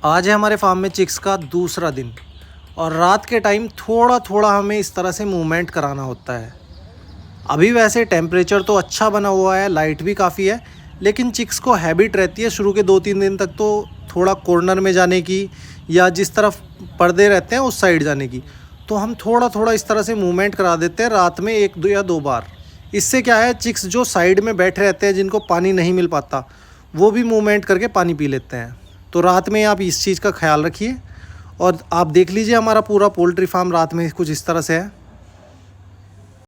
आज है हमारे फार्म में चिक्स का दूसरा दिन और रात के टाइम थोड़ा थोड़ा हमें इस तरह से मूवमेंट कराना होता है। अभी वैसे टेम्परेचर तो अच्छा बना हुआ है, लाइट भी काफ़ी है, लेकिन चिक्स को हैबिट रहती है शुरू के 2-3 दिन तक तो थोड़ा कॉर्नर में जाने की या जिस तरफ पर्दे रहते हैं उस साइड जाने की। तो हम थोड़ा थोड़ा इस तरह से मूवमेंट करा देते हैं रात में 1 या 2 बार। इससे क्या है, चिक्स जो साइड में बैठे रहते हैं जिनको पानी नहीं मिल पाता, वो भी मूवमेंट करके पानी पी लेते हैं। तो रात में आप इस चीज़ का ख्याल रखिए। और आप देख लीजिए हमारा पूरा पोल्ट्री फार्म रात में कुछ इस तरह से है।